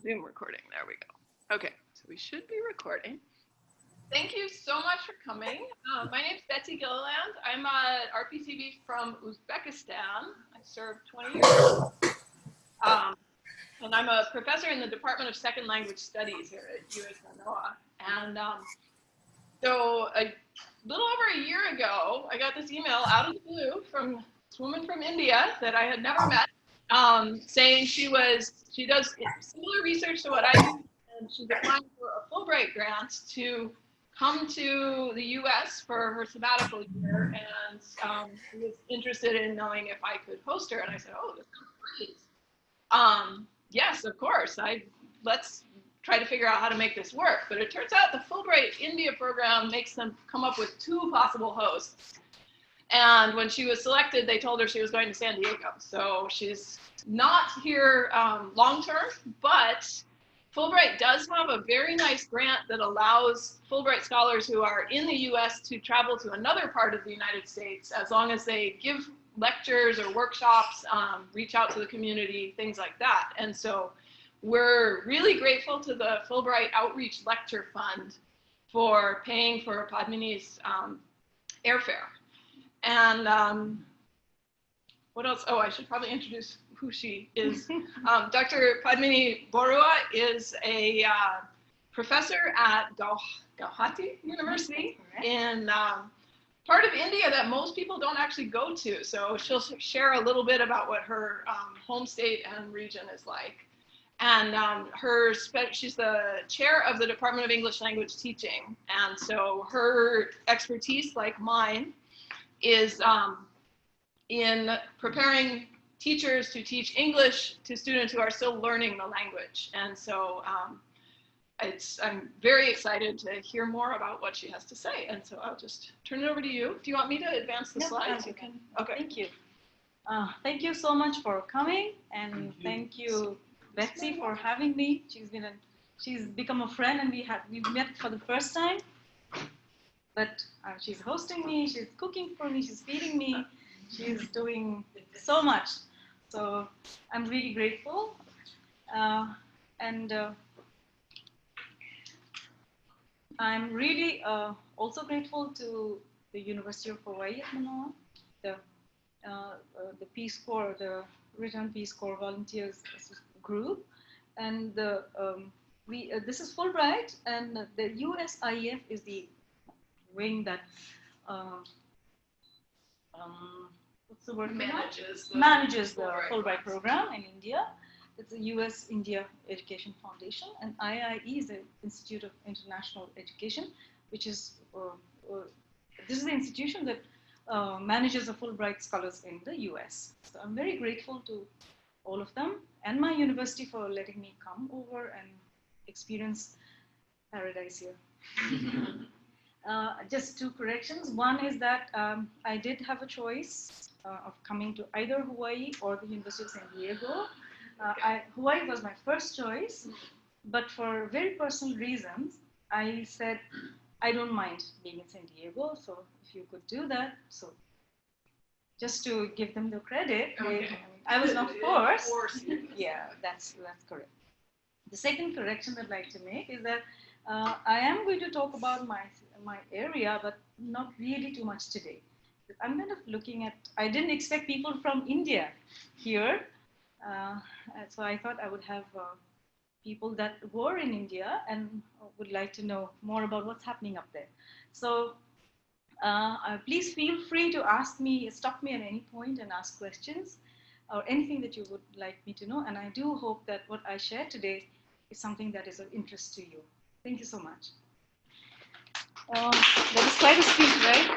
Zoom recording. There we go. Okay, so we should be recording. Thank you so much for coming. My name is Betsy Gilliland. I'm an RPCB from Uzbekistan. I served 20 years. And I'm a professor in the Department of Second Language Studies here at USMNOA. And so a little over a year ago, I got this email out of the blue from this woman from India that I had never met, saying she does similar research to what I do, and she's applying for a Fulbright grant to come to the U.S. for her sabbatical year, and she was interested in knowing if I could host her. And I said, "Oh, this sounds great. Yes, of course. Let's try to figure out how to make this work." But it turns out the Fulbright India program makes them come up with 2 possible hosts. And when she was selected, they told her she was going to San Diego. So she's not here long term, but Fulbright does have a very nice grant that allows Fulbright scholars who are in the US to travel to another part of the United States as long as they give lectures or workshops, reach out to the community, things like that. And so we're really grateful to the Fulbright Outreach Lecture Fund for paying for Padmini's airfare. And what else? Oh, I should probably introduce who she is. Dr. Padmini Boruah is a professor at Gauhati University in part of India that most people don't actually go to. So she'll share a little bit about what her home state and region is like. And she's the chair of the Department of English Language Teaching. And so her expertise, like mine, is in preparing teachers to teach English to students who are still learning the language. And so I'm very excited to hear more about what she has to say. And so I'll just turn it over to you. Do you want me to advance the slides? You can. Okay. Thank you. Thank you so much for coming, and thank you, Betsy, for having me. She's become a friend, and we've met for the first time. But she's hosting me, she's cooking for me, she's feeding me, she's doing so much. So I'm really grateful. And I'm really also grateful to the University of Hawaii at Manoa, the Peace Corps, the Return Peace Corps Volunteers group. And this is Fulbright, and the USIF is the wing that what's the word? Manages the Fulbright program in India. It's the US India Education Foundation, and IIE is the Institute of International Education, which is this is the institution that manages the Fulbright scholars in the US. So I'm very grateful to all of them and my university for letting me come over and experience paradise here. Just 2 corrections. One is that I did have a choice of coming to either Hawaii or the University of San Diego. Hawaii was my first choice, but for very personal reasons, I said, I don't mind being in San Diego, so if you could do that. So just to give them the credit, I was not forced. Yeah, that's correct. The second correction I'd like to make is that I am going to talk about my area, but not really too much today. I'm kind of looking at, I didn't expect people from India here. So I thought I would have people that were in India and would like to know more about what's happening up there. So please feel free to stop me at any point and ask questions or anything that you would like me to know. And I do hope that what I share today is something that is of interest to you. Thank you so much. That is quite a speech, right?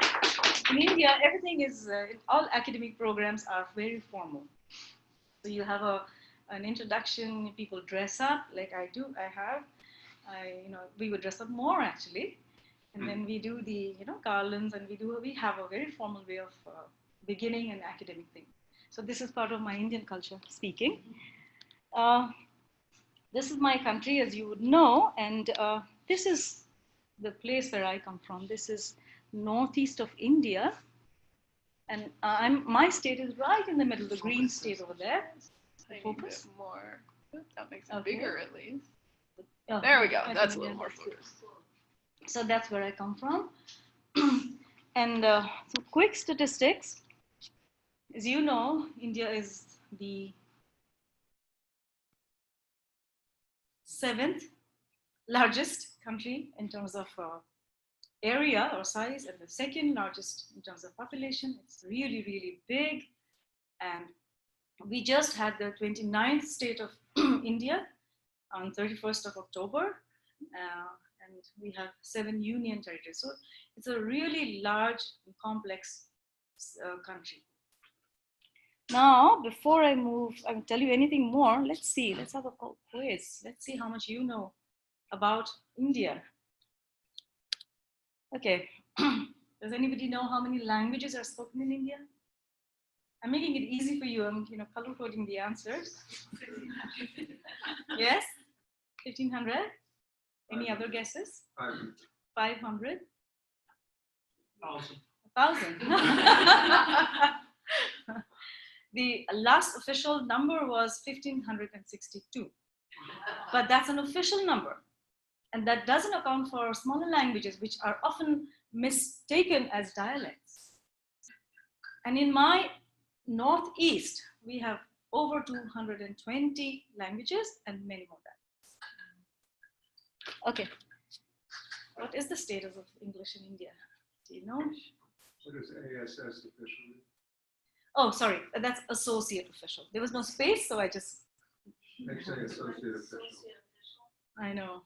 In India, everything is, all academic programs are very formal. So you have an introduction, people dress up, like I do, we would dress up more actually. And then we do the, garlands, and we have a very formal way of beginning an academic thing. So this is part of my Indian culture speaking. This is my country, as you would know, and this is the place where I come from. This is northeast of India, and my state is right in the middle, the green state over there. Focus. More. That makes it Okay. bigger at least. Oh, There we go. I That's a think, little yeah, more that's good. focused. So that's where I come from. And some quick statistics. As you know, India is the 7th largest country in terms of area or size, and the 2nd largest in terms of population. It's really, really big. And we just had the 29th state of India on 31st of October. And we have 7 union territories. So it's a really large and complex country. Now, before I tell you anything more, let's see. Let's have a quiz. Let's see how much you know about India. Okay. Does anybody know how many languages are spoken in India? I'm making it easy for you. I'm, color coding the answers. Yes? 1,500? Any other guesses? 500? 1,000. The last official number was 1,562. But that's an official number. And that doesn't account for smaller languages, which are often mistaken as dialects. And in my northeast, we have over 220 languages and many more dialects. Okay. What is the status of English in India? Do you know? What is ASS officially? Oh, sorry, that's associate official. There was no space, so I just... They say associate official. I know.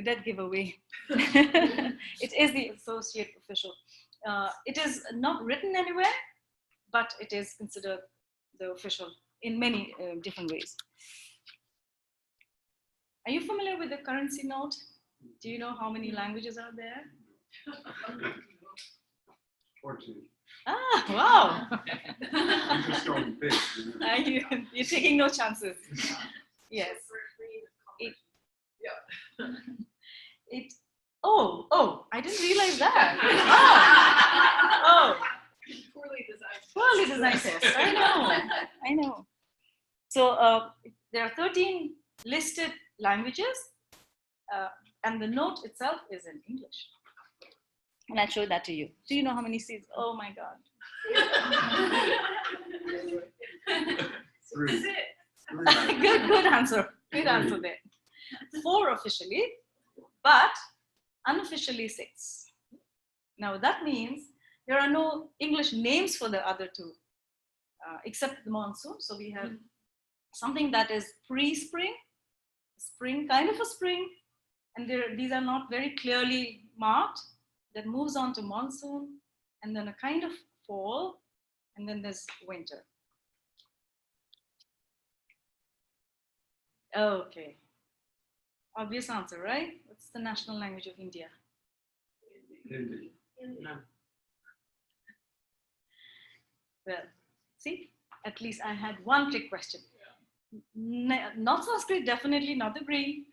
That giveaway. It is the associate official. It is not written anywhere, but it is considered the official in many different ways. Are you familiar with the currency note? Do you know how many languages are there? 14. Ah, wow. You're just going big. You're taking no chances. Yes. Oh, I didn't realize that. Oh. Poorly designed test. I know. So there are 13 listed languages, and the note itself is in English. And I'll show that to you. Do you know how many seeds? Oh my God. 3. Good answer. Good answer there. 4 officially, but unofficially 6. Now that means there are no English names for the other 2, except the monsoon. So we have something that is pre-spring, spring, kind of a spring, and these are not very clearly marked. That moves on to monsoon, and then a kind of fall, and then there's winter. Okay. Obvious answer, right? What's the national language of India? Hindi. Well, see, at least I had one trick question. Not Sanskrit, definitely not the green,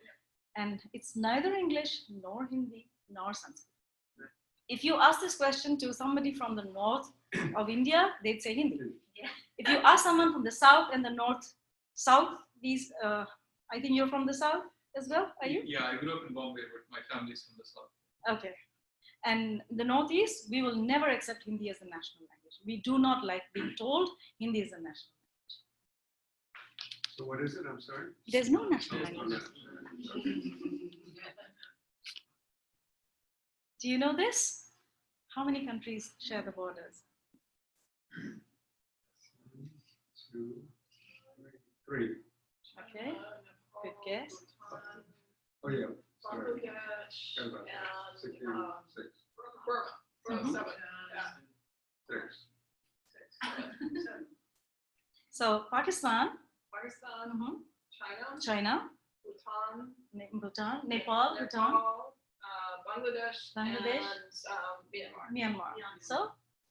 and it's neither English nor Hindi nor Sanskrit. If you ask this question to somebody from the north of India, they'd say Hindi. Yeah. If you ask someone from the south and the south, I think you're from the south as well, are you? Yeah, I grew up in Bombay, but my family's from the south. Okay. And the northeast, we will never accept Hindi as the national language. We do not like being told Hindi is the national language. So what is it? I'm sorry? There's no national language. Do you know this? How many countries share the borders? 2, 3. Okay, good guess. Oh yeah. Sorry. Bangladesh Got about that. 6. Burma. 7. 6. So Pakistan, Pakistan, China, Bhutan, Nepal, Bangladesh, Bangladesh, and Myanmar. So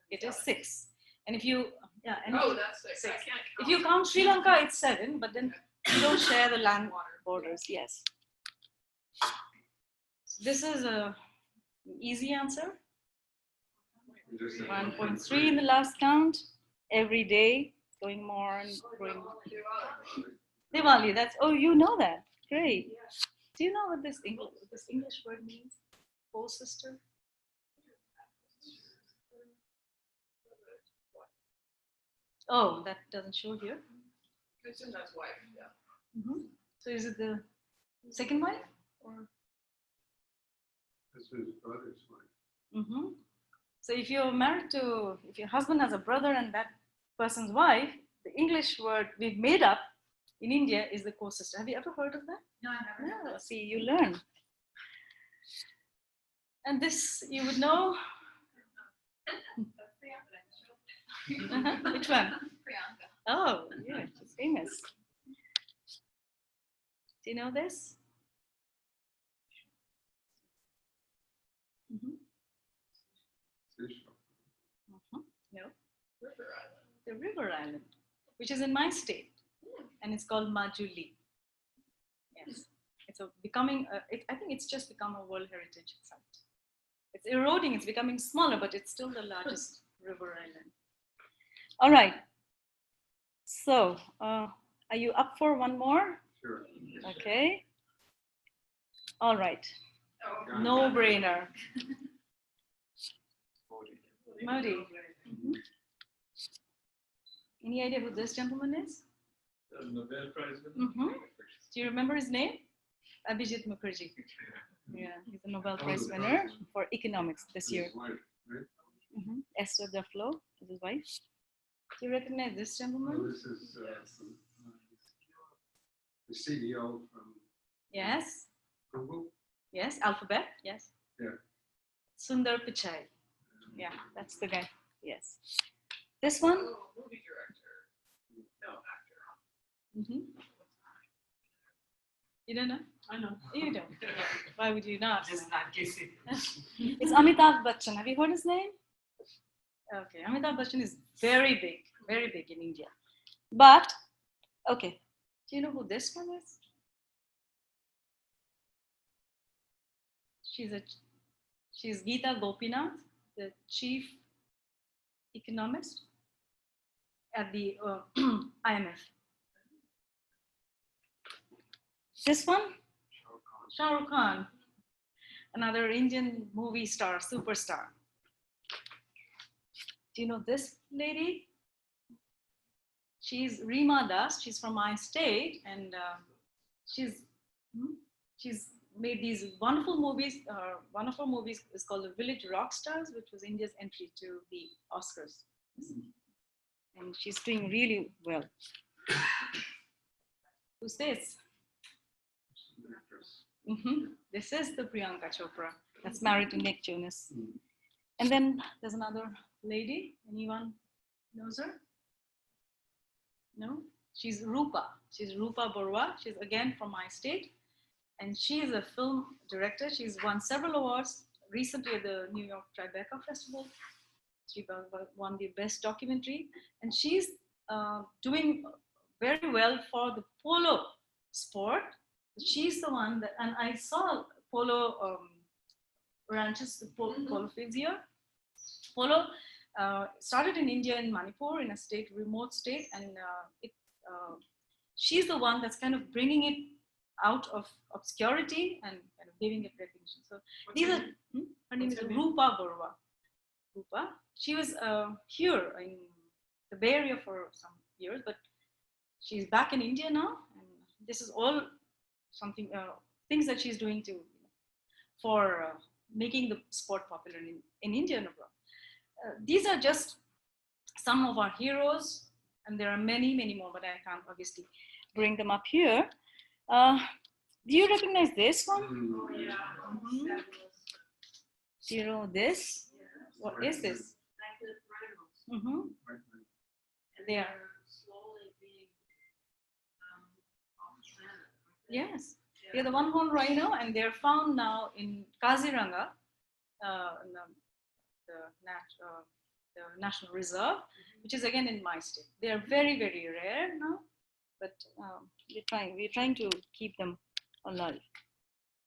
it is 6. And if you, that's 6. I can't count. if you count Sri Lanka, it's 7, but then you don't share the land borders. Yes. This is a easy answer. 1.3 in the last count. Every day, going more and growing. Diwali. That's, oh, you know that. Great. Do you know what this English word means? Oh, sister. Oh, that doesn't show here. Krishna's wife, yeah. So is it the second wife or? This is brother's wife. So if you're married to, if your husband has a brother and that person's wife, the English word we've made up in India is the co-sister. Have you ever heard of that? No, I've never heard of No, see, you learn. And this you would know. Which one? Priyanka. Oh, yeah, she's famous. Do you know this? No. River Island. The River Island, which is in my state, and it's called Majuli. Yes, it's becoming. I think it's just become a World Heritage Site. It's eroding. It's becoming smaller, but it's still the largest river island. All right. So, are you up for one more? Sure. Okay. All right. Oh, No brainer. Modi. Any idea who this gentleman is? The Nobel Prize winner. Do you remember his name? Abhijit Mukherjee. Yeah, he's a Nobel Prize winner for economics this year. His wife, right? Esther Duflo is his wife. Do you recognize this Oh, gentleman? this is the CEO from Yes. Google. Yes. Alphabet. Yes. Yeah. Sundar Pichai. Yeah, that's the guy. Yes. This one? oh, movie director. No, actor. You don't know? I know. You don't. Why would you not? Just not guessing. It's Amitabh Bachchan. Have you heard his name? Okay, Amitabh Bachchan is very big in India. But, okay, do you know who this one is? She's Geeta Gopinath, the chief economist at the IMF. This one? Shah Rukh Khan, another Indian movie star, superstar. Do you know this lady? She's Reema Das. She's from my state, and she's made these wonderful movies. One of her movies is called The Village Rock Stars, which was India's entry to the Oscars. And she's doing really well. Who's this? This is the Priyanka Chopra that's married to Nick Jonas. And then there's another lady. Anyone knows her? No? She's Rupa. She's Rupa Boruah. She's again from my state. And she is a film director. She's won several awards recently at the New York Tribeca Festival. She won the best documentary. And she's doing very well for the polo sport. She's the one that, and I saw polo ranches, polo fields here. Polo started in India, in Manipur, in a state, remote state, and she's the one that's kind of bringing it out of obscurity and kind of giving it recognition. So these are, her name is Rupa Boruah. Rupa. She was here in the Bay Area for some years, but she's back in India now, and this is all something, things that she's doing to, for making the sport popular in India and abroad. These are just some of our heroes, and there are many, many more, but I can't obviously bring them up here. Do you recognize this one? Oh, yeah. Do you know this? What is this? They are slowly being off the planet. yes, they're the one-horned rhino, and they're found now in Kaziranga, the National Reserve, which is again in my state. They are very, very rare now, but we're trying to keep them alive.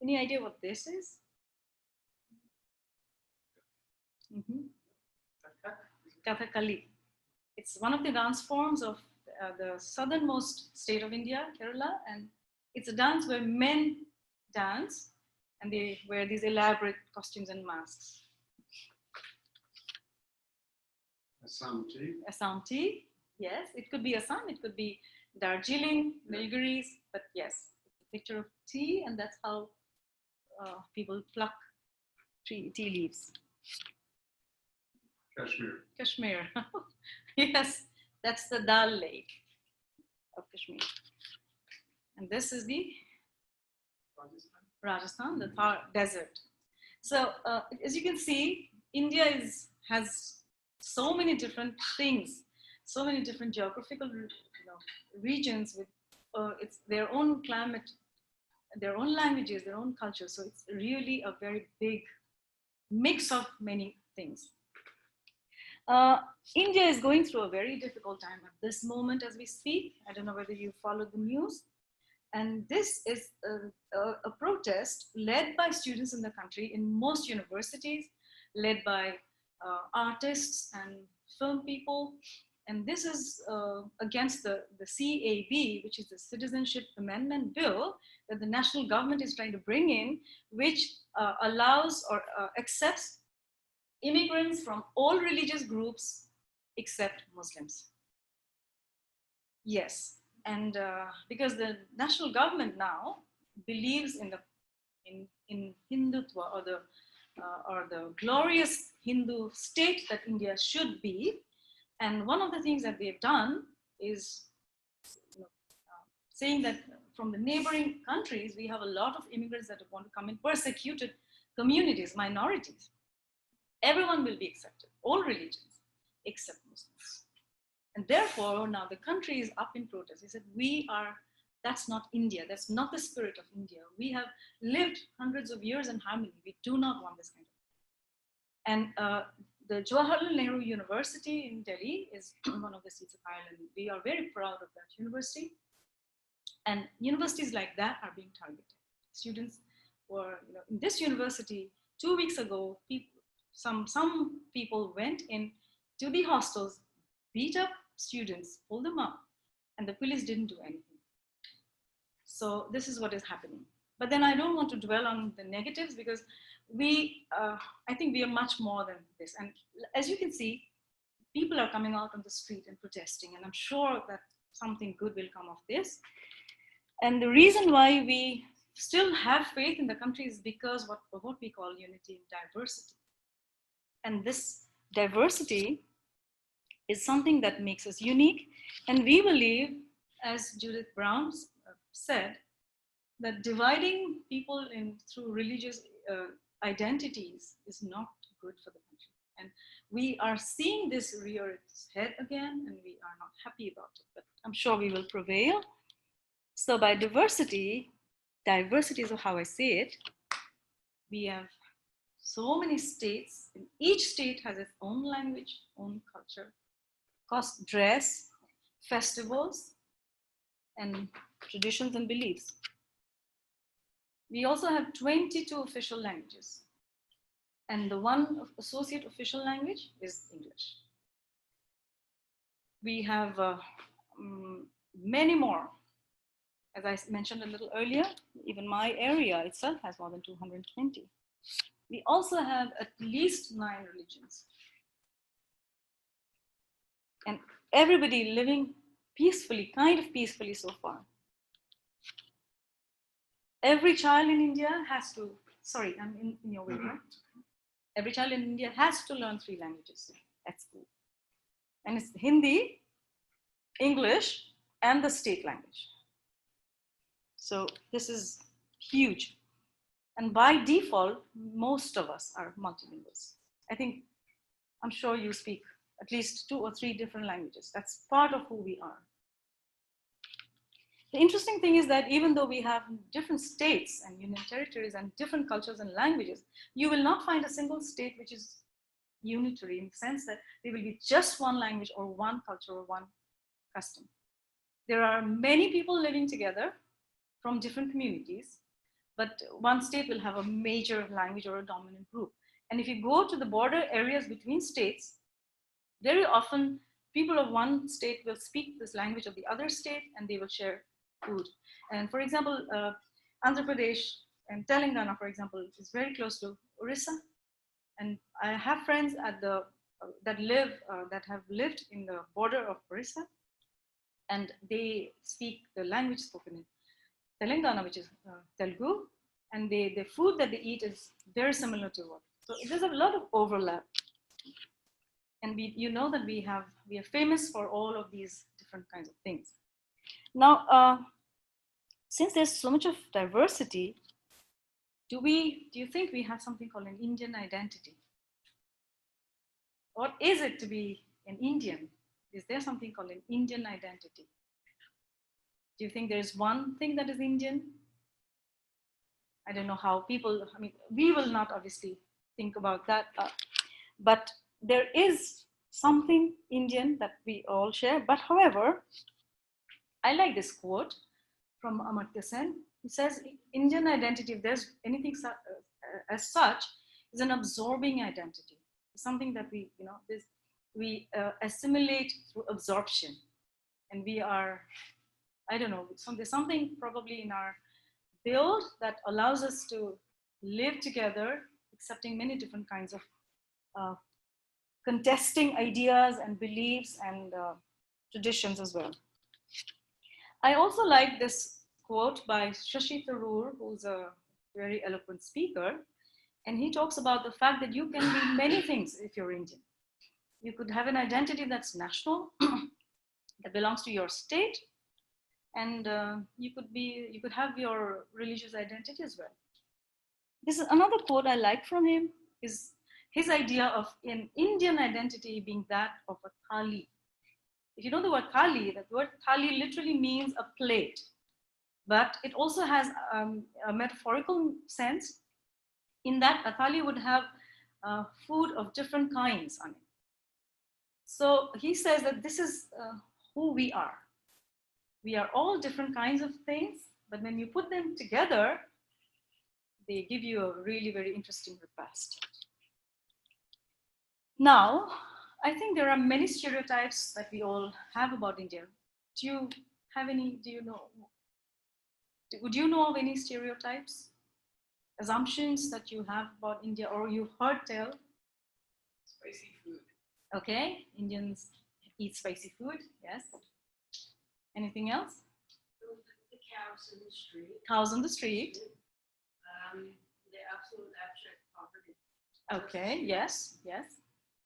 Any idea what this is? Kathakali. It's one of the dance forms of the the southernmost state of India, Kerala, and it's a dance where men dance and they wear these elaborate costumes and masks. Assam tea. Assam tea, yes, it could be Assam, it could be Darjeeling, Nilgiris, but yes, it's a picture of tea, and that's how people pluck tea leaves. Kashmir. Kashmir, yes, that's the Dal Lake of Kashmir. And this is the Rajasthan, the Thar desert. So as you can see, India has so many different things, so many different geographical regions with it's their own climate, their own languages, their own culture. So it's really a very big mix of many things. India is going through a very difficult time at this moment as we speak. I don't know whether you followed the news. And this is a protest led by students in the country in most universities, led by artists and film people. And this is against the CAB, which is the Citizenship Amendment Bill that the national government is trying to bring in, which allows or accepts immigrants from all religious groups except Muslims. Yes. And because the national government now believes in Hindutva or the glorious Hindu state that India should be, and one of the things that they've done is saying that from the neighboring countries we have a lot of immigrants that want to come in, persecuted communities, minorities. Everyone will be accepted, all religions except Muslims. And therefore, now the country is up in protest. He said, that's not India. That's not the spirit of India. We have lived hundreds of years in harmony. We do not want this kind of. And the Jawaharlal Nehru University in Delhi is one of the seats of Ireland. We are very proud of that university. And universities like that are being targeted. Students were, in this university, 2 weeks ago, some people went in to the hostels, beat up students, pulled them up, and the police didn't do anything. So this is what is happening. But then I don't want to dwell on the negatives because I think we are much more than this. And as you can see, people are coming out on the street and protesting, and I'm sure that something good will come of this. And the reason why we still have faith in the country is because what we call unity in diversity. And this diversity is something that makes us unique. And we believe, as Judith Brown said, that dividing people through religious identities is not good for the country. And we are seeing this rear its head again, and we are not happy about it, but I'm sure we will prevail. So by diversity is how I see it. We have so many states, and each state has its own language, own culture, dress, festivals, and traditions and beliefs. We also have 22 official languages, and the one associate official language is English. We have many more. As I mentioned a little earlier, even my area itself has more than 220. We also have at least 9 religions. And everybody living peacefully, kind of peacefully so far. Every child in India has to, sorry, I'm in your way, right? Every child in India has to learn 3 languages at school. And it's Hindi, English, and the state language. So this is huge. And by default, most of us are multilinguals. I'm sure you speak at least 2 or 3 different languages. That's part of who we are. The interesting thing is that even though we have different states and union territories and different cultures and languages, you will not find a single state which is unitary in the sense that there will be just one language or one culture or one custom. There are many people living together from different communities, but one state will have a major language or a dominant group. And if you go to the border areas between states, very often people of one state will speak this language of the other state and they will share food. And for example, Andhra Pradesh and Telangana, for example, is very close to Orissa. And I have friends at the that have lived in the border of Orissa, and they speak the language spoken in Telangana, which is Telugu, and the food that they eat is very similar to what. So there's a lot of overlap, and you know that we are famous for all of these different kinds of things. Now, since there's so much of diversity, do you think we have something called an Indian identity? What is it to be an Indian? Is there something called an Indian identity? Do you think there's one thing that is Indian? I don't know how people, I mean, we will not obviously think about that, but there is something Indian that we all share. But however, I like this quote from Amartya Sen. He says, Indian identity, if there's anything as such, is an absorbing identity. It's something that we assimilate through absorption. And we are, I don't know, there's something probably in our build that allows us to live together, accepting many different kinds of contesting ideas and beliefs and traditions as well. I also like this quote by Shashi Tharoor, who's a very eloquent speaker, and he talks about the fact that you can be many things if you're Indian. You could have an identity that's national, that belongs to your state, and you could have your religious identity as well. This is another quote I like from him, is his idea of an Indian identity being that of a thali. If you know the word thali, that word thali literally means a plate, but it also has a metaphorical sense in that a thali would have food of different kinds on it. So he says that this is who we are. We are all different kinds of things, but when you put them together, they give you a really very interesting repast. Now, I think there are many stereotypes that we all have about India. Do you have any, would you know of any stereotypes, assumptions that you have about India or you've heard tell? Spicy food. Okay, Indians eat spicy food, yes. Anything else? The cows in the street. Cows on the street. The absolute abject poverty. Okay, yes, yes.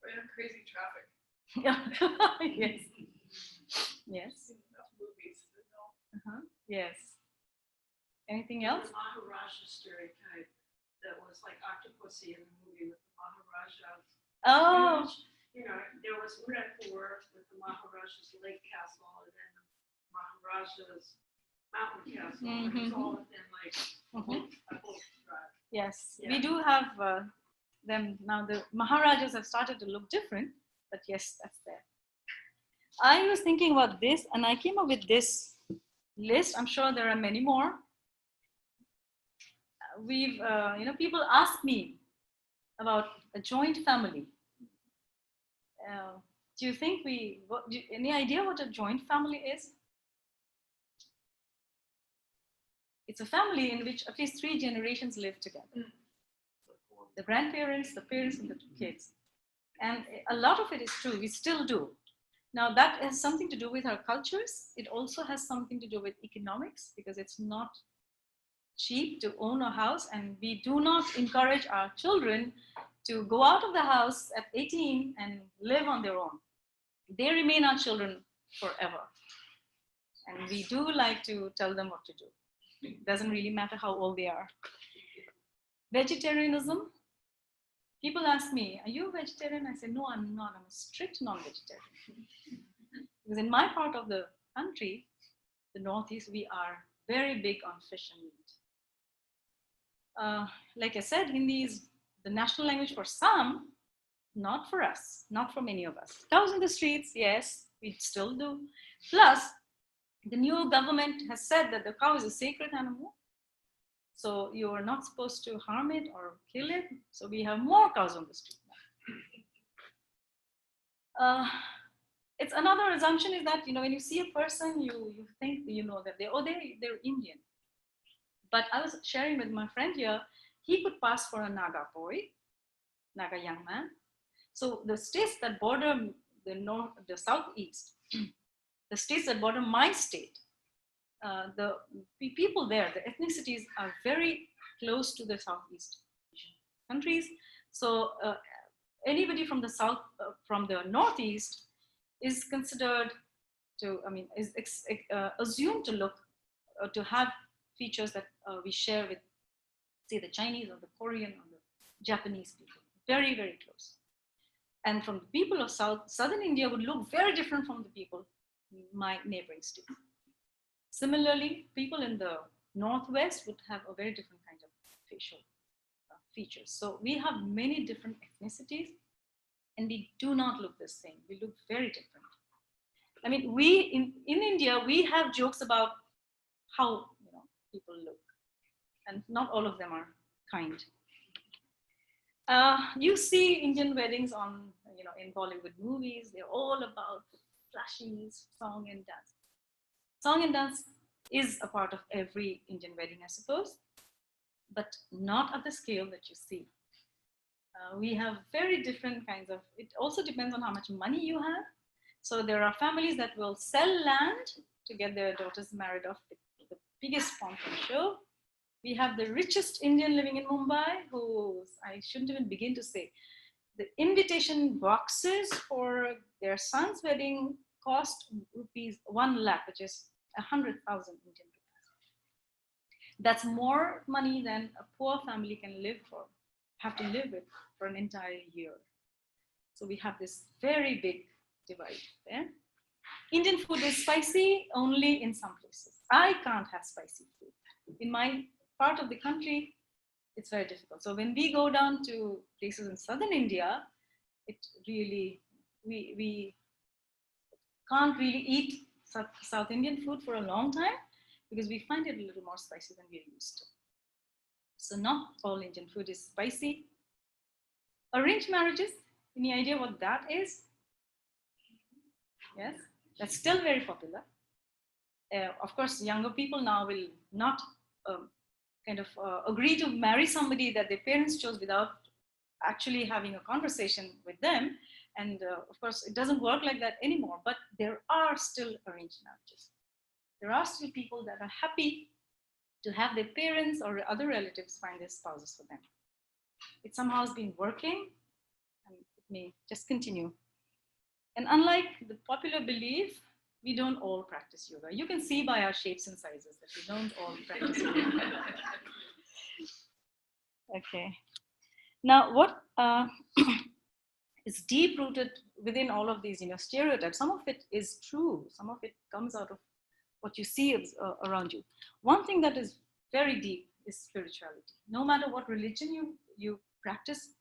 And crazy traffic. Yes. Yes. Enough movies. Yes. Anything else? The Maharaja stereotype that was like Octopussy in the movie with the Maharajas. Oh. You know, there was Udaipur with the Maharaja's lake castle and then the Maharaja's mountain castle. And it's all within like a whole drive. Yes, Yeah. we do have them now. The Maharajas have started to look different, but yes, that's there. I was thinking about this and I came up with this list. I'm sure there are many more. We've, people ask me about a joint family. Do you think any idea what a joint family is? It's a family in which at least 3 generations live together. The grandparents, the parents, and the kids. And a lot of it is true, we still do. Now that has something to do with our cultures. It also has something to do with economics, because it's not cheap to own a house, and we do not encourage our children to go out of the house at 18 and live on their own. They remain our children forever. And we do like to tell them what to do. It doesn't really matter how old they are. Vegetarianism. People ask me, are you a vegetarian? I say, no, I'm not. I'm a strict non-vegetarian. Because in my part of the country, the Northeast, we are very big on fish and meat. Like I said, Hindi is the national language for some, not for us, not for many of us. Cows in the streets, yes, we still do. Plus, the new government has said that the cow is a sacred animal. So you are not supposed to harm it or kill it. So we have more cows on the street now. it's another assumption is that, when you see a person, you think, that they're Indian. But I was sharing with my friend here, he could pass for a Naga boy, Naga young man. So the states that border the southeast, the states that border my state, the people there, the ethnicities are very close to the Southeast Asian countries. So anybody from the south, from the northeast, is considered to, is assumed to look, to have features that we share with, say, the Chinese or the Korean or the Japanese people. Very, very close. And from the people of southern India would look very different from the people in my neighboring states. Similarly, people in the northwest would have a very different kind of facial features. So we have many different ethnicities, and we do not look the same. We look very different. I mean, in India, we have jokes about how people look, and not all of them are kind. You see Indian weddings on, in Bollywood movies. They're all about flashy song and dance. Song and dance is a part of every Indian wedding, I suppose, but not at the scale that you see. We have very different kinds of, it also depends on how much money you have. So there are families that will sell land to get their daughters married off the biggest sponsored show. We have the richest Indian living in Mumbai, who I shouldn't even begin to say. The invitation boxes for their son's wedding cost rupees 1 lakh, which is 100,000 Indian rupees. That's more money than a poor family can have to live with for an entire year. So we have this very big divide there. Indian food is spicy only in some places. I can't have spicy food. In my part of the country, it's very difficult. So when we go down to places in southern India, it really, we can't really eat South Indian food for a long time because we find it a little more spicy than we're used to. So not all Indian food is spicy. Arranged marriages, any idea what that is? Yes, that's still very popular. Of course, younger people now will not agree to marry somebody that their parents chose without actually having a conversation with them. And of course, it doesn't work like that anymore, but there are still arranged marriages. There are still people that are happy to have their parents or other relatives find their spouses for them. It somehow has been working, and it may just continue. And unlike the popular belief, we don't all practice yoga. You can see by our shapes and sizes that we don't all practice yoga. Okay. Now, what is deep-rooted within all of these, stereotypes? Some of it is true. Some of it comes out of what you see around you. One thing that is very deep is spirituality. No matter what religion you practice,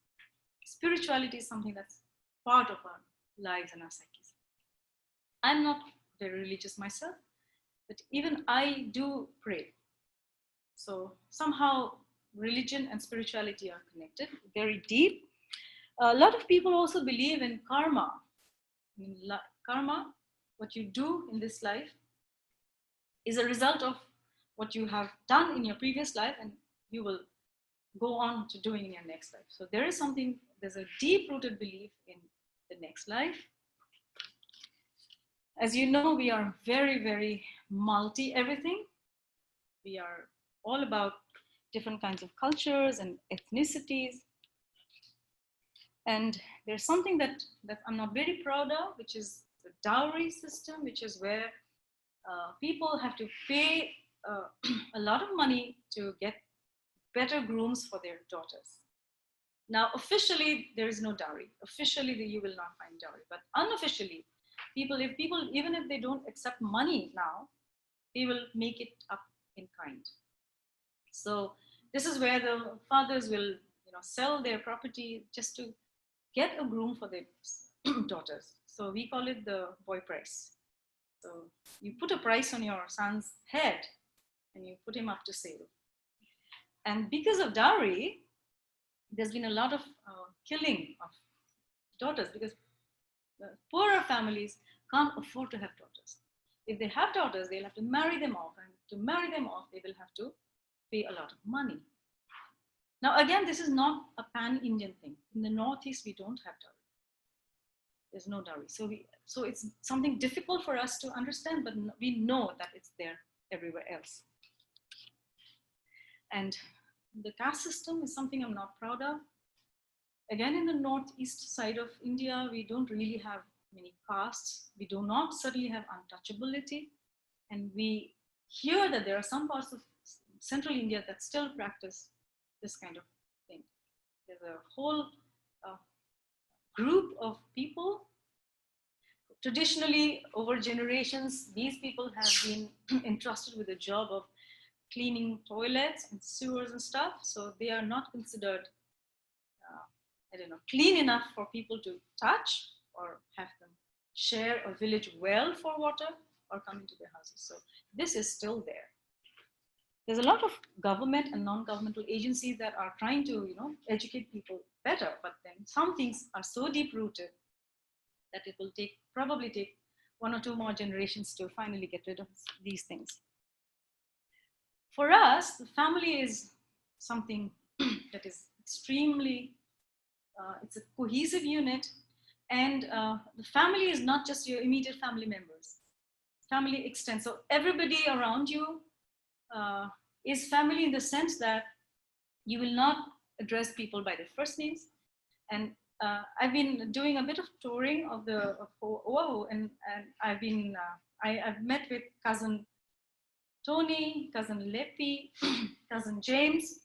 spirituality is something that's part of our lives and our psyches. I'm not very religious myself, but even I do pray. So somehow religion and spirituality are connected, very deep. A lot of people also believe in karma. Karma, what you do in this life, is a result of what you have done in your previous life, and you will go on to doing in your next life. So there's a deep-rooted belief in the next life. As you know, we are very, very multi-everything. We are all about different kinds of cultures and ethnicities. And there's something that I'm not very proud of, which is the dowry system, which is where people have to pay a lot of money to get better grooms for their daughters. Now, officially, there is no dowry. Officially, you will not find dowry. But unofficially, even if they don't accept money now, they will make it up in kind. So this is where the fathers will sell their property just to get a groom for their daughters. So we call it the boy price. So you put a price on your son's head and you put him up to sale. And because of dowry, there's been a lot of killing of daughters because poorer families can't afford to have daughters. If they have daughters, they'll have to marry them off. And to marry them off, they will have to pay a lot of money. Now, again, this is not a pan-Indian thing. In the Northeast, we don't have dowry. There's no dowry. So it's something difficult for us to understand, but we know that it's there everywhere else. And the caste system is something I'm not proud of. Again, in the northeast side of India, we don't really have many castes. We do not certainly have untouchability. And we hear that there are some parts of central India that still practice this kind of thing. There's a whole group of people. Traditionally, over generations, these people have been entrusted with the job of cleaning toilets and sewers and stuff. So they are not considered, clean enough for people to touch or have them share a village well for water or come into their houses. So this is still there. There's a lot of government and non-governmental agencies that are trying to, educate people better, but then some things are so deep-rooted that it will probably take 1 or 2 more generations to finally get rid of these things. For us, the family is something that is extremely, it's a cohesive unit, and the family is not just your immediate family members. Family extends, so everybody around you is family in the sense that you will not address people by their first names. And I've been doing a bit of touring of Oahu, and I've met with cousin Tony, cousin Lepi, cousin James.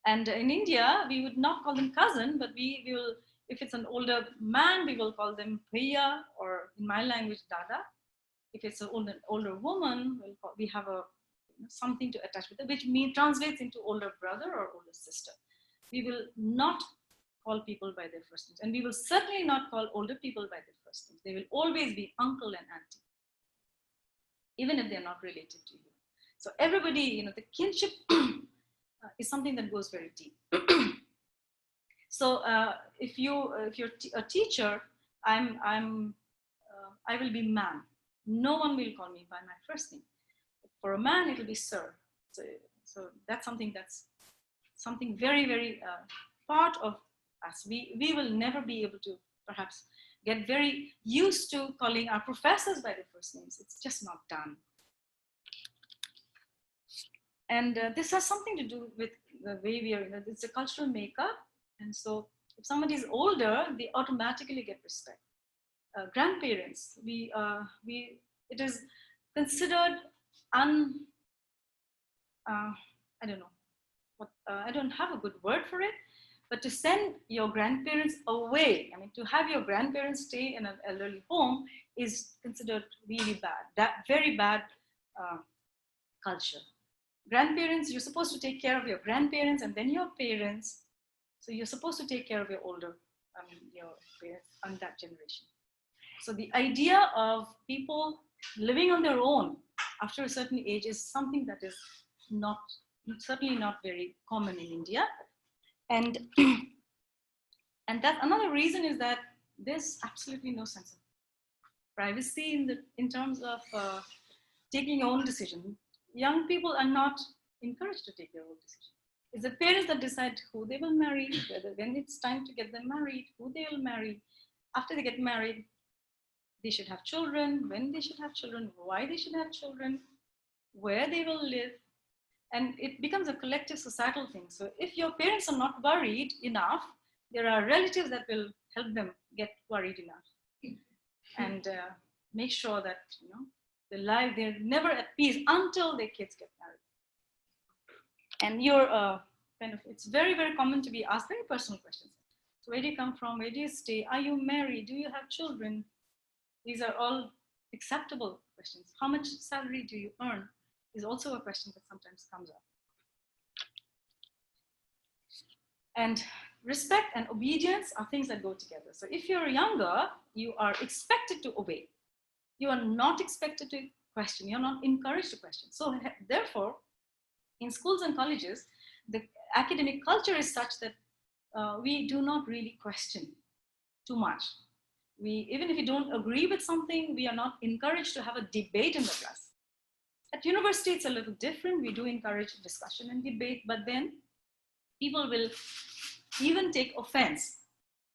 And in India, we would not call them cousin, but we will, if it's an older man, we will call them Priya, or in my language, Dada. If it's an older woman, we have something to attach with it, which translates into older brother or older sister. We will not call people by their first names. And we will certainly not call older people by their first names. They will always be uncle and auntie, even if they're not related to you. So everybody, the kinship is something that goes very deep. So if you're a teacher, I will be ma'am. No one will call me by my first name. For a man, it will be sir. So that's something very, very part of us. We will never be able to perhaps get very used to calling our professors by their first names. It's just not done. And this has something to do with the way we are, it's a cultural makeup. And so if somebody is older, they automatically get respect. Grandparents, it is considered I don't have a good word for it, but to send your grandparents away, to have your grandparents stay in an elderly home is considered really bad, that very bad culture. Grandparents, you're supposed to take care of your grandparents and then your parents. So you're supposed to take care of your your parents and that generation. So the idea of people living on their own after a certain age is something that is certainly not very common in India. And that another reason is that there's absolutely no sense of privacy in terms of taking your own decision. Young people are not encouraged to take their own decision. It's the parents that decide who they will marry, when it's time to get them married, who they will marry. After they get married, they should have children, when they should have children, why they should have children, where they will live. And it becomes a collective societal thing. So if your parents are not worried enough, there are relatives that will help them get worried enough and make sure that they're never at peace until their kids get married. And you're it's very, very common to be asked very personal questions. So where do you come from? Where do you stay? Are you married? Do you have children? These are all acceptable questions. How much salary do you earn is also a question that sometimes comes up. And respect and obedience are things that go together. So if you're younger, you are expected to obey. You are not expected to question. You're not encouraged to question. So therefore, in schools and colleges, the academic culture is such that we do not really question too much. Even if we don't agree with something, we are not encouraged to have a debate in the class. At university, it's a little different. We do encourage discussion and debate, but then people will even take offense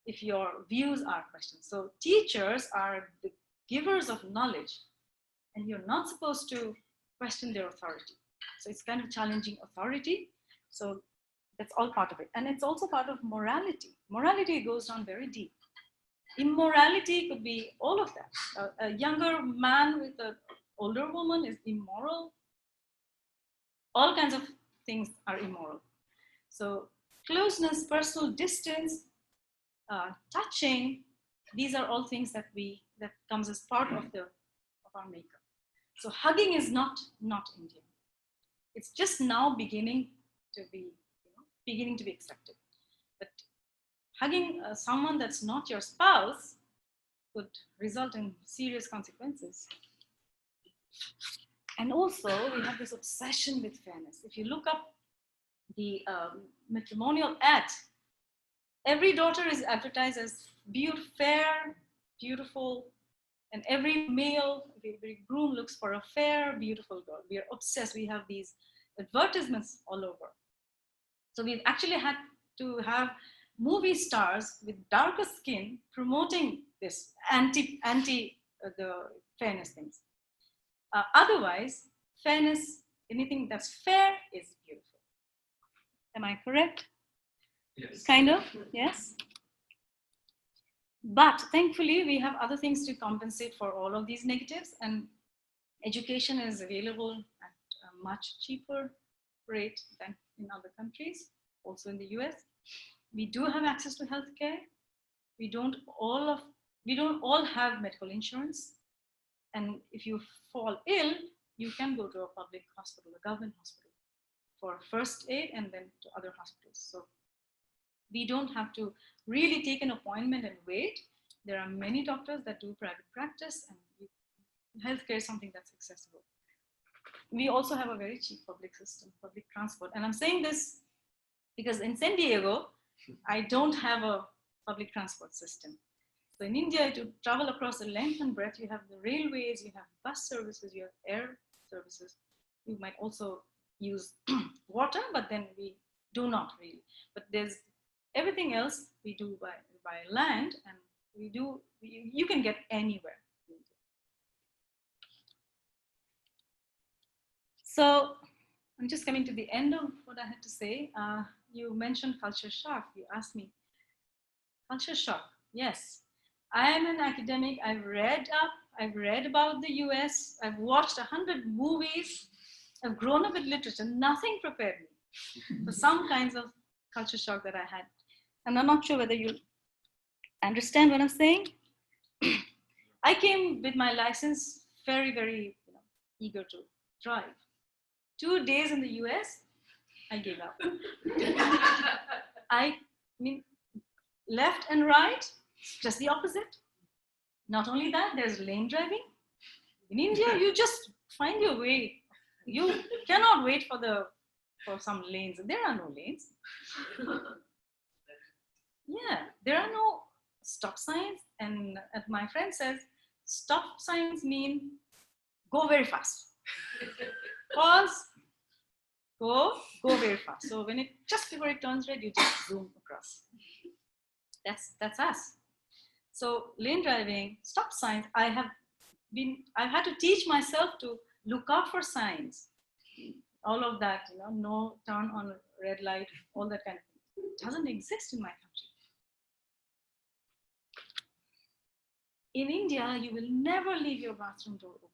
if your views are questioned. So teachers are the givers of knowledge, and you're not supposed to question their authority. So it's kind of challenging authority. So that's all part of it. And it's also part of morality. Morality goes down very deep. Immorality could be all of that. A younger man with an older woman is immoral. All kinds of things are immoral. So closeness, personal distance, touching, these are all things that comes as part of our makeup. So hugging is not Indian. It's just now beginning to be accepted. But hugging someone that's not your spouse could result in serious consequences. And also, we have this obsession with fairness. If you look up the matrimonial ad, every daughter is advertised as fair, beautiful, and every male, every groom looks for a fair, beautiful girl. We are obsessed. We have these advertisements all over. So we've actually had to have movie stars with darker skin promoting this anti the fairness things. Otherwise, fairness, anything that's fair is beautiful. Am I correct? Yes. Kind of, yes. But thankfully, we have other things to compensate for all of these negatives, and education is available at a much cheaper rate than in other countries, also in the US. We do have access to healthcare. We don't all have medical insurance. And if you fall ill, you can go to a public hospital, a government hospital, for first aid and then to other hospitals. So we don't have to really take an appointment and wait. There are many doctors that do private practice, and healthcare is something that's accessible. We also have a very cheap public system, public transport. And I'm saying this because in San Diego, I don't have a public transport system. So in India, to travel across the length and breadth, you have the railways, you have bus services, you have air services. You might also use water, but then we do not really. But there's everything else we do by land, and you can get anywhere. So I'm just coming to the end of what I had to say. You mentioned culture shock. You asked me, culture shock. Yes, I am an academic. I've read about the US. I've watched 100 movies. I've grown up with literature. Nothing prepared me for some kinds of culture shock that I had. And I'm not sure whether you understand what I'm saying. I came with my license very, very eager to drive. 2 days in the US, I gave up. I mean, left and right, just the opposite. Not only that, there's lane driving. In India, you just find your way. You cannot wait for some lanes. There are no lanes. Yeah, there are no stop signs. And as my friend says, stop signs mean go very fast. Pause, go very fast. So when just before it turns red, you just zoom across. That's us. So lane driving, stop signs, I've had to teach myself to look out for signs. All of that, no turn on red light, all that kind of thing. It doesn't exist in my country. In India, you will never leave your bathroom door open.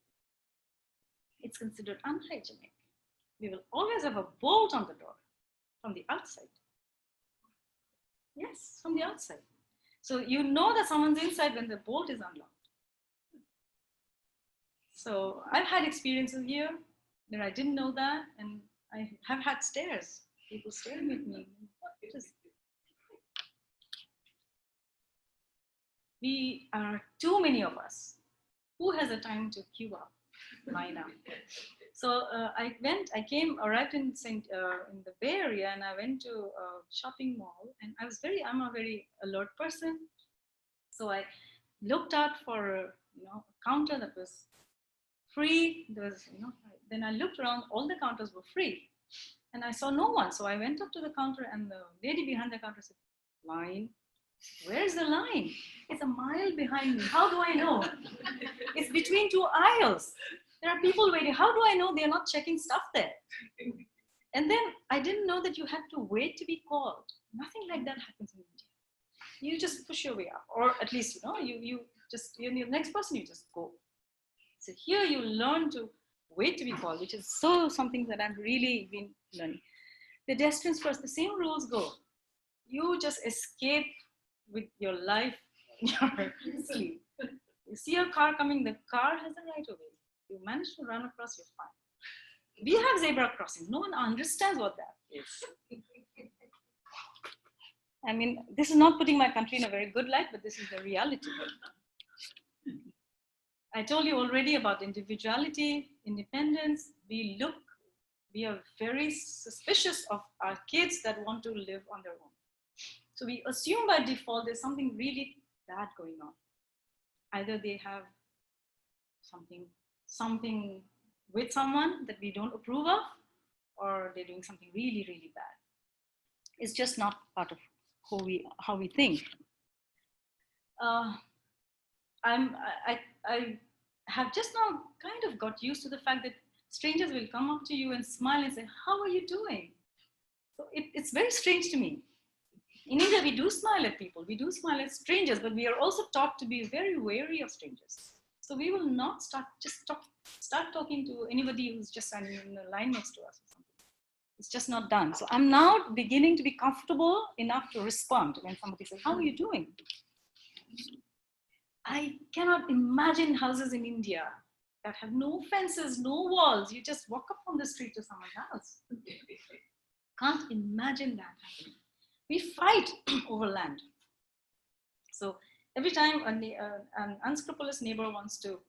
It's considered unhygienic. We will always have a bolt on the door from the outside. Yes, from the outside. So you know that someone's inside when the bolt is unlocked. So I've had experiences here where I didn't know that, and I have had stares. People staring at me. We are too many of us. Who has the time to queue up by now? So I arrived in the Bay Area, and I went to a shopping mall, and I'm a very alert person. So I looked out for a counter that was free. There was, then I looked around, all the counters were free. And I saw no one. So I went up to the counter and the lady behind the counter said, line? Where's the line? It's a mile behind me. How do I know? It's between two aisles. There are people waiting. How do I know they're not checking stuff there? And then I didn't know that you had to wait to be called. Nothing like that happens in India. You just push your way up, or at least, you're the next person, you just go. So here you learn to wait to be called, which is something that I've really been learning. Pedestrians first, the same rules go. You just escape with your life in your sleep. You see a car coming, the car has the right of way. You manage to run across, you're fine. We have zebra crossings. No one understands what that is. I mean, this is not putting my country in a very good light, but this is the reality. I told you already about individuality, independence. We are very suspicious of our kids that want to live on their own. So we assume by default there's something really bad going on. Either they have something with someone that we don't approve of, or they're doing something really, really bad. It's just not part of how we think. I have just now kind of got used to the fact that strangers will come up to you and smile and say, how are you doing? So it's very strange to me. In India, we do smile at people, we do smile at strangers, but we are also taught to be very wary of strangers. So we will not start talking to anybody who's just standing in the line next to us or something. It's just not done. So I'm now beginning to be comfortable enough to respond when somebody says, how are you doing? I cannot imagine houses in India that have no fences, no walls. You just walk up on the street to someone's house. Can't imagine that happening. We fight over land. So every time an unscrupulous neighbor wants to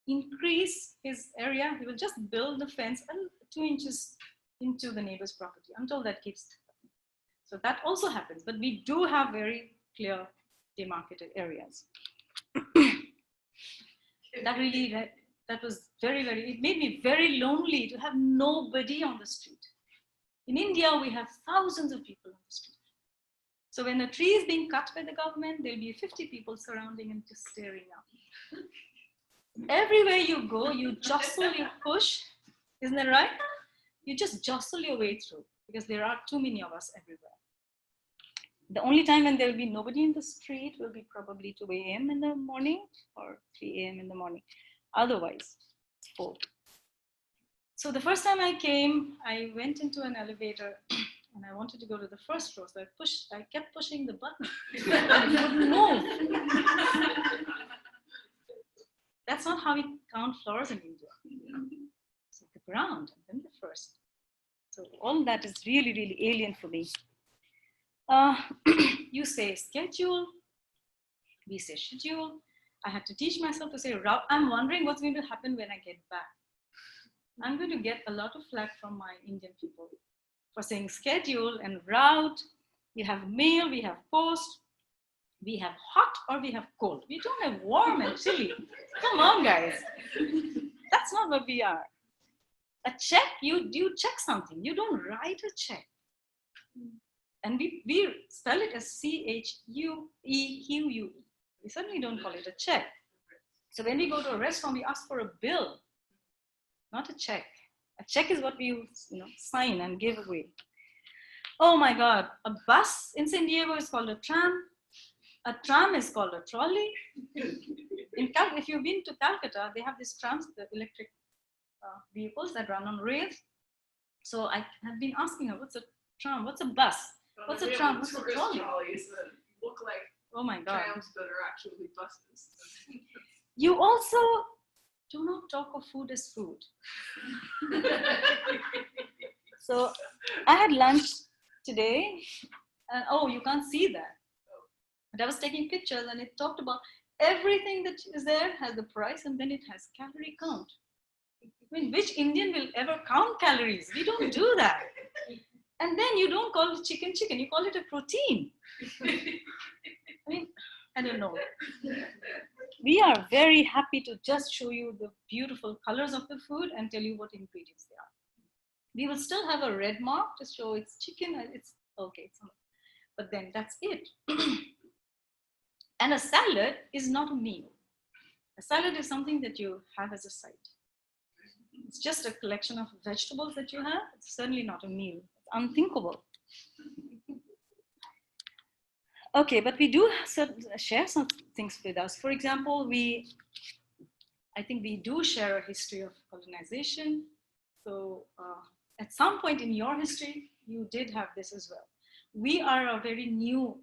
increase his area, he will just build the fence 2 inches into the neighbor's property until that keeps happening. So that also happens, but we do have very clear demarcated areas. That was very, very, it made me very lonely to have nobody on the street. In India, we have thousands of people on the street. So when a tree is being cut by the government, there'll be 50 people surrounding and just staring up. Everywhere you go, you jostle, you push. Isn't that right? You just jostle your way through because there are too many of us everywhere. The only time when there will be nobody in the street will be probably 2 a.m. in the morning or 3 a.m. in the morning. Otherwise, it's full. So the first time I came, I went into an elevator and I wanted to go to the first floor. So I kept pushing the button. I couldn't move. That's not how we count floors in India. So the ground and then the first. So all that is really, really alien for me. You say schedule, we say schedule. I had to teach myself to say route. I'm wondering what's going to happen when I get back. I'm going to get a lot of flack from my Indian people for saying schedule and route. We have mail, we have post, we have hot or we have cold. We don't have warm and chilly. Come on, guys. That's not what we are. A check, you check something. You don't write a check. And we spell it as CHUEQUE. We certainly don't call it a check. So when we go to a restaurant, we ask for a bill, not a check. A check is what we sign and give away. Oh my God, a bus in San Diego is called a tram. A tram is called a trolley. If you've been to Calcutta, they have these trams, the electric vehicles that run on rails. So I have been asking her, what's a tram? What's a bus? What's a tram? What's a trolley? Trolleys that look like Oh my God. trams that are actually buses. You also do not talk of food as food. So I had lunch today, and oh, you can't see that. But I was taking pictures and it talked about everything that is there has the price and then it has calorie count. I mean, which Indian will ever count calories? We don't do that. And then you don't call it chicken, you call it a protein. I mean, I don't know. we are very happy to just show you the beautiful colors of the food and tell you what ingredients they are. We will still have a red mark to show it's chicken, it's okay, but then that's it. And a salad is not a meal. A salad is something that you have as a side. It's just a collection of vegetables that you have. It's certainly not a meal. It's unthinkable. Okay, but we do share some things with us. For example, I think we do share a history of colonization. So at some point in your history, you did have this as well. We are a very new,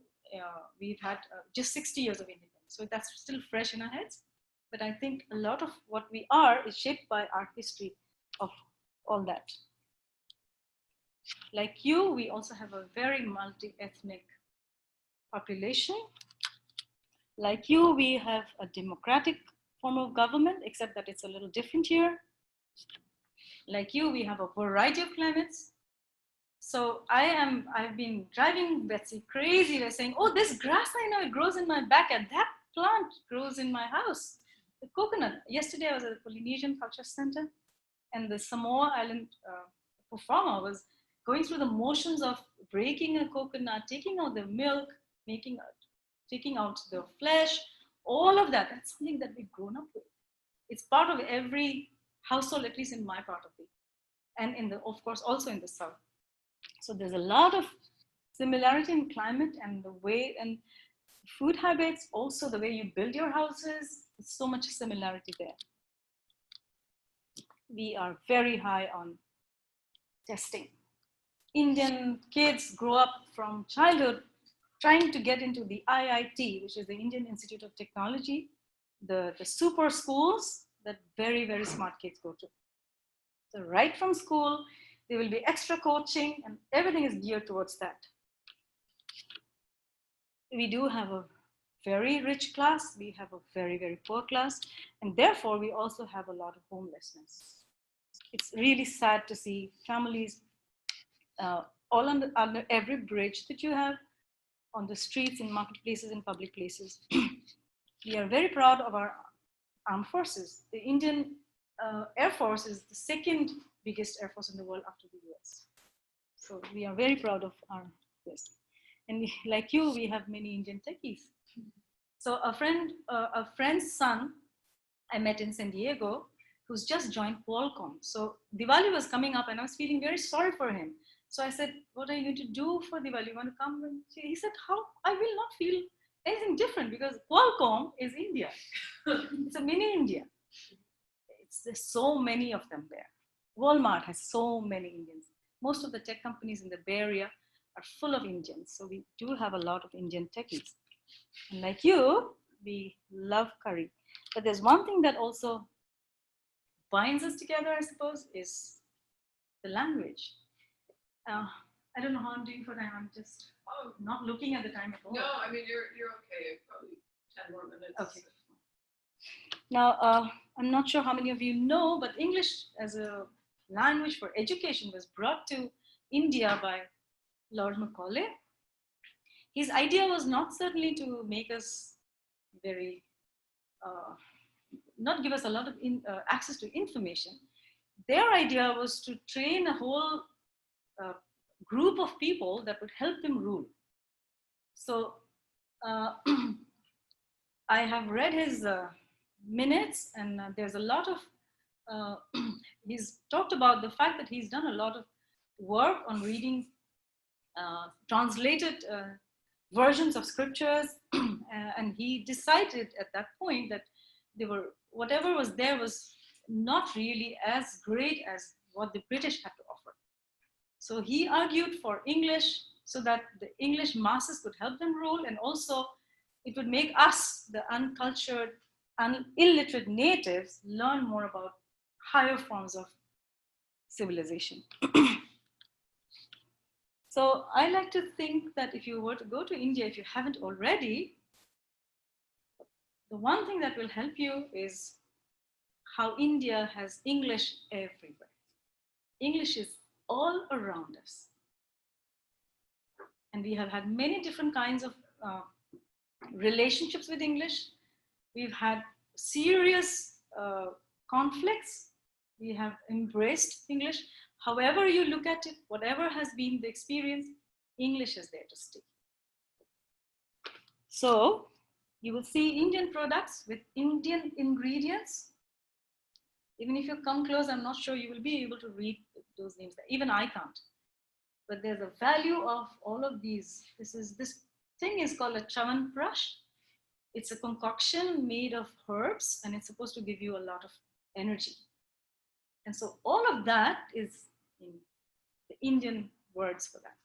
we've had just 60 years of independence. So that's still fresh in our heads. But I think a lot of what we are is shaped by our history of all that. Like you, we also have a very multi-ethnic population. Like you, we have a democratic form of government, except that it's a little different here. Like you, we have a variety of climates. So I've been driving Betsy crazy by saying, oh, this grass, I know, it grows in my backyard. That plant grows in my house. The coconut. Yesterday I was at the Polynesian Culture Center, and the Samoa Island performer was going through the motions of breaking a coconut, taking out the milk, taking out the flesh, all of that. That's something that we've grown up with. It's part of every household, at least in my part of it, and of course also in the South. So there's a lot of similarity in climate and the way and food habits, also the way you build your houses. There's so much similarity there. We are very high on testing. Indian kids grow up from childhood trying to get into the IIT, which is the Indian Institute of Technology, the super schools that very, very smart kids go to. So right from school, there will be extra coaching and everything is geared towards that. We do have a very rich class, we have a very, very poor class, and therefore we also have a lot of homelessness. It's really sad to see families all under every bridge that you have, on the streets, in marketplaces, in public places. We are very proud of our armed forces. The Indian Air Force is the second biggest Air Force in the world after the US. So we are very proud of this. And like you, we have many Indian techies. So a friend's son I met in San Diego, who's just joined Qualcomm. So Diwali was coming up and I was feeling very sorry for him. So I said, what are you going to do for Diwali? You want to come? And he said, how? I will not feel anything different because Qualcomm is India. It's a mini India. There's so many of them there. Walmart has so many Indians. Most of the tech companies in the Bay Area are full of Indians. So we do have a lot of Indian techies. And like you, we love curry. But there's one thing that also binds us together, I suppose, is the language. I don't know how I'm doing for time. I'm just not looking at the time at all. No, I mean, you're okay. Probably 10 more minutes. Okay. Now, I'm not sure how many of you know, but English as a language for education was brought to India by Lord Macaulay. His idea was not certainly to make us very, not give us a lot of access to information. Their idea was to train a whole group of people that would help them rule. So I have read his minutes, and there's a lot of, he's talked about the fact that he's done a lot of work on reading translated versions of scriptures, and he decided at that point that whatever was there was not really as great as what the British had to offer. So he argued for English so that the English masses could help them rule, and also it would make us, the uncultured and illiterate natives, learn more about higher forms of civilization. So I like to think that if you were to go to India, if you haven't already, the one thing that will help you is how India has English everywhere. English is all around us. And we have had many different kinds of relationships with English. We've had serious conflicts. We have embraced English. However you look at it, whatever has been the experience, English is there to stay. So you will see Indian products with Indian ingredients. Even if you come close, I'm not sure you will be able to read those names. Even I can't. But there's a value of all of these. This thing is called a chavan prash. It's a concoction made of herbs, and it's supposed to give you a lot of energy. And so all of that is in the Indian words for that.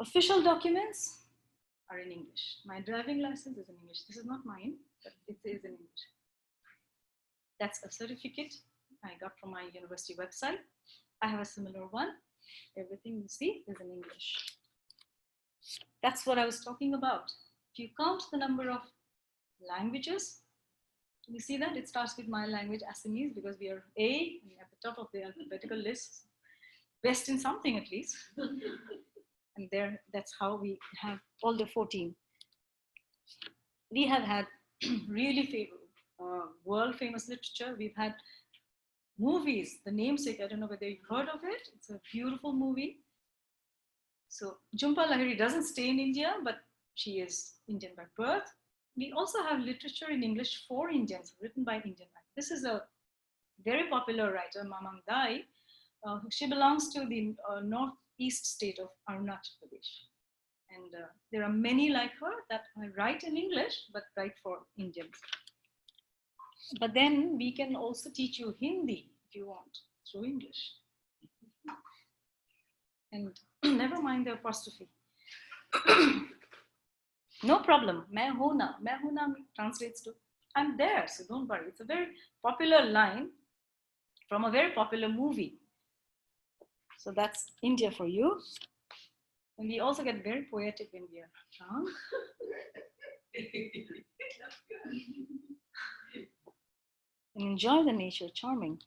Official documents are in English. My driving license is in English. This is not mine, but it is in English. That's a certificate I got from my university website. I have a similar one. Everything you see is in English. That's what I was talking about. If you count the number of languages, you see that it starts with my language, Assamese, because we are A, at the top of the alphabetical list, best in something at least. And there, that's how we have all the 14. We have had really world famous literature. We've had movies, The Namesake, I don't know whether you've heard of it. It's a beautiful movie. So Jhumpa Lahiri doesn't stay in India, but she is Indian by birth. We also have literature in English for Indians, written by Indian writers. This is a very popular writer, Mamang Dai. She belongs to the northeast state of Arunachal Pradesh. And there are many like her that write in English, but write for Indians. But then we can also teach you Hindi if you want, through English. And never mind the apostrophe. No problem. Main hoon na. Main hoon na translates to I'm there, so don't worry. It's a very popular line from a very popular movie. So that's India for you. And we also get very poetic when we are drunk. And enjoy the nature, charming.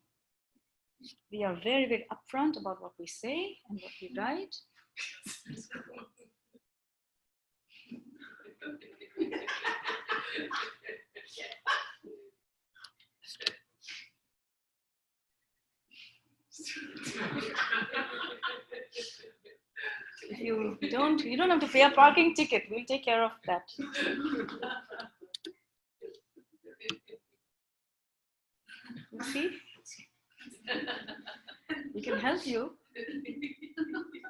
We are very, very upfront about what we say and what we write. If you don't have to pay a parking ticket. We'll take care of that. You see? We can help you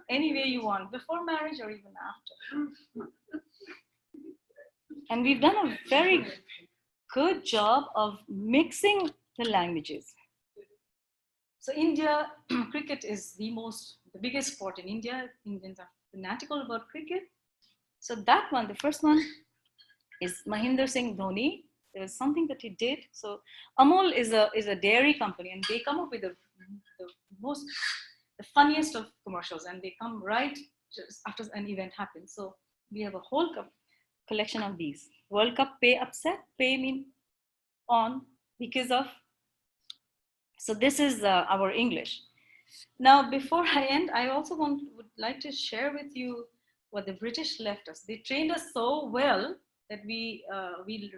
any way you want, before marriage or even after. And we've done a very good job of mixing the languages. So India, cricket is the biggest sport in India. Indians are fanatical about cricket. So that one, the first one, is Mahendra Singh Dhoni. There was something that he did. So Amul is a dairy company, and they come up with the funniest of commercials, and they come right just after an event happens. So we have a whole collection of these. World Cup pay upset, pay mean on because of. So this is our English. Now, before I end, I also would like to share with you what the British left us. They trained us so well that we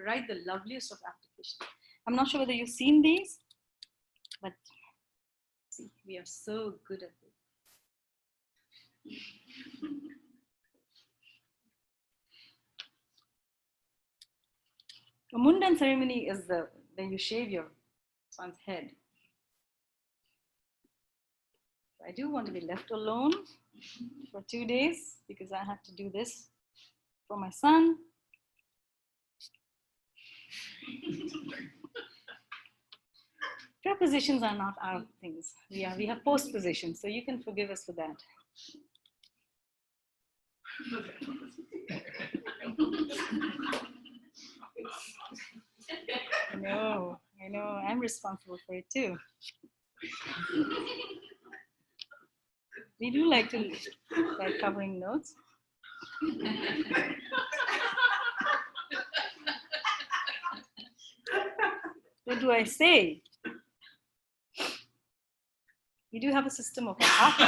write the loveliest of applications. I'm not sure whether you've seen these, but see, we are so good at this. A Mundan ceremony is when you shave your son's head. I do want to be left alone for 2 days because I have to do this for my son. Prepositions are not our things. We have postpositions, so you can forgive us for that. I know, I'm responsible for it too. We do like to write covering notes. What do I say? We do have a system of half.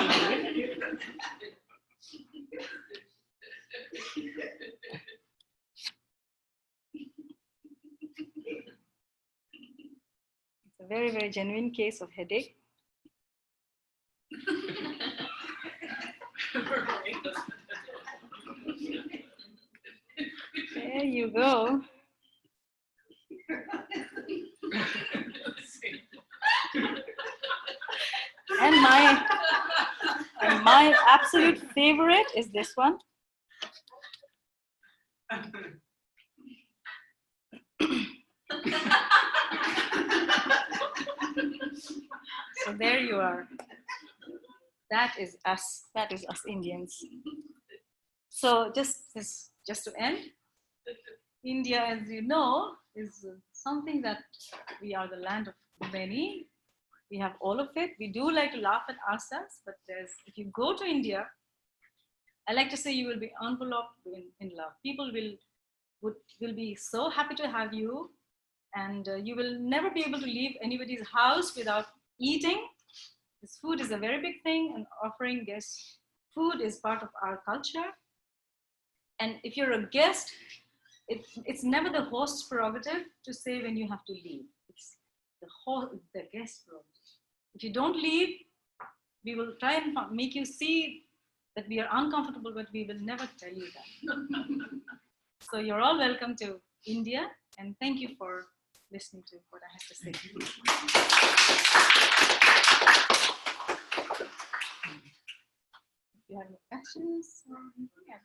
a very, very genuine case of headache. There you go. And my absolute favorite is this one. So there you are. That is us. That is us Indians. So just to end, India, as you know, is something that we are the land of many. We have all of it. We do like to laugh at ourselves, but if you go to India, I like to say you will be enveloped in love. People will be so happy to have you, and you will never be able to leave anybody's house without eating. This food is a very big thing, and offering guests food is part of our culture. And if you're a guest, it's never the host's prerogative to say when you have to leave. It's the guest prerogative. If you don't leave, we will try and make you see that we are uncomfortable, but we will never tell you that. So you're all welcome to India, and thank you for listening to what I have to say. If you have any questions, yeah.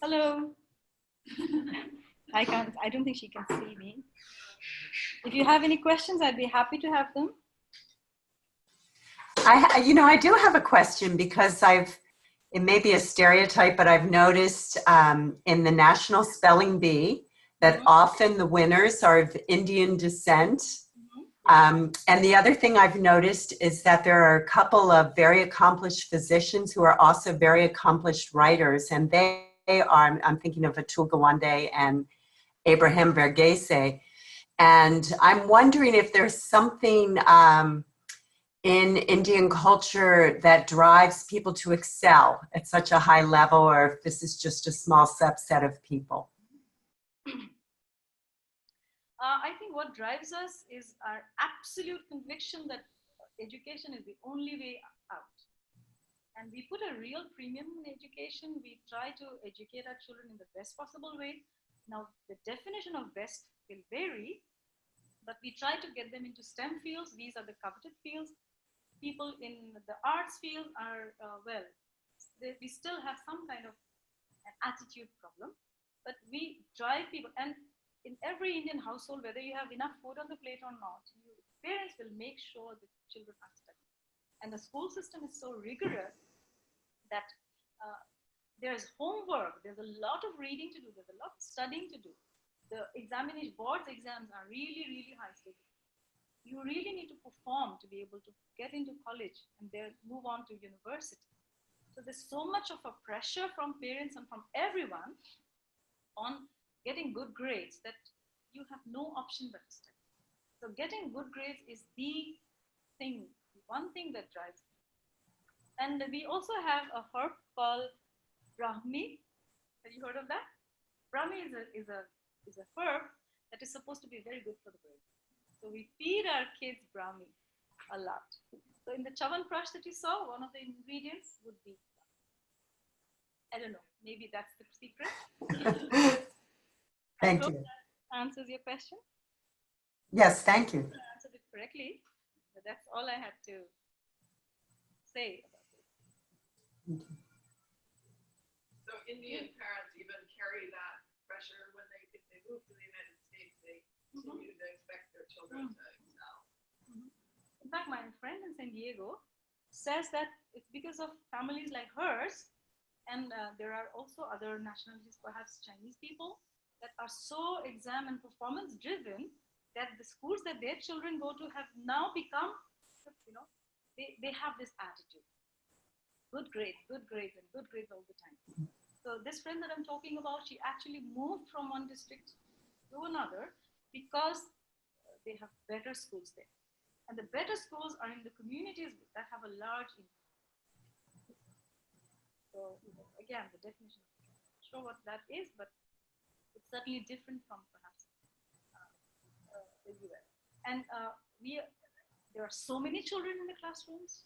Hello. I don't think she can see me. If you have any questions, I'd be happy to have them. I do have a question because it may be a stereotype, but I've noticed in the National Spelling Bee that often the winners are of Indian descent. And the other thing I've noticed is that there are a couple of very accomplished physicians who are also very accomplished writers, and they are, I'm thinking of Atul Gawande and Abraham Verghese. And I'm wondering if there's something in Indian culture that drives people to excel at such a high level, or if this is just a small subset of people. I think what drives us is our absolute conviction that education is the only way out. And we put a real premium in education. We try to educate our children in the best possible way. Now, the definition of best will vary, but we try to get them into STEM fields. These are the coveted fields. People in the arts field are, we still have some kind of an attitude problem, but we drive people. And in every Indian household, whether you have enough food on the plate or not, parents will make sure that children are studying. And the school system is so rigorous that there's homework, there's a lot of reading to do, there's a lot of studying to do. The board's exams are really, really high stakes. You really need to perform to be able to get into college and then move on to university. So there's so much of a pressure from parents and from everyone on getting good grades that you have no option but to study. So getting good grades is the thing, one thing that drives me. And we also have a herb called Brahmi. Have you heard of that? Brahmi is a herb that is supposed to be very good for the brain. So we feed our kids Brahmi a lot. So in the Chavan Prash that you saw, one of the ingredients would be, I don't know, maybe that's the secret. Thank I hope you. that answers your question. Yes, thank you. I answered it correctly, but that's all I had to say about it. So Indian parents even carry that pressure when if they move to the United States, they continue to expect their children to excel. In fact, my friend in San Diego says that it's because of families like hers, and there are also other nationalities, perhaps Chinese people, that are so exam and performance driven that the schools that their children go to have now become, they have this attitude. Good grades, and good grades all the time. So this friend that I'm talking about, she actually moved from one district to another because they have better schools there. And the better schools are in the communities that have a large income. So again, the definition, I'm not sure what that is, but it's certainly different from perhaps the US. And there are so many children in the classrooms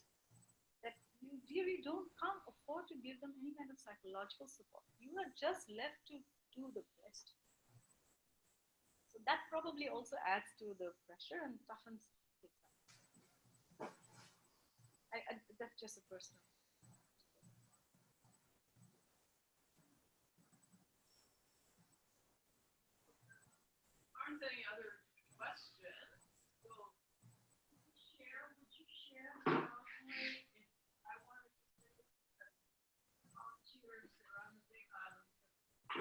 that you really can't afford to give them any kind of psychological support. You are just left to do the best. So that probably also adds to the pressure and toughens things up. That's just a personal. Aren't there any other questions? Would you share how if I wanted to say volunteers that are on the big island, they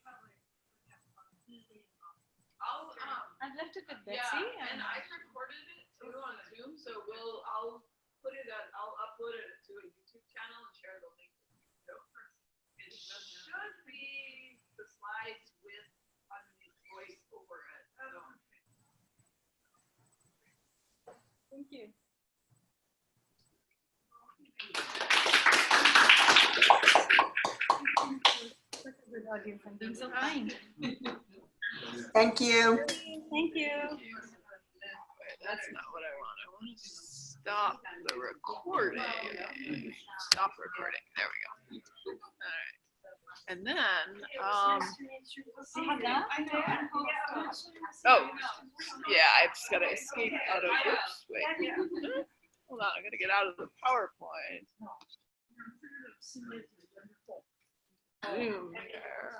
probably would have fun seeing them. I've left it with Betsy. Yeah, and I've recorded it too on Zoom, so I'll upload it to a YouTube channel and share the link with you. So it should be the slides with Padmini's voice over it. So. Thank you. Such a good audience and being so kind. Thank you. Thank you. Wait, that's not what I want. I want to stop the recording. Stop recording. There we go. All right. And then, oh, yeah, I just gotta escape out of, oops, wait. Hold on, I gotta get out of the PowerPoint. Zoom here.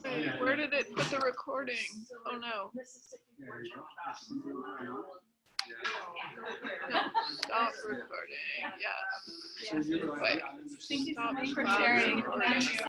Wait, where did it put the recording? Oh no. No, stop recording. Yes. Wait. Thank you so much for sharing.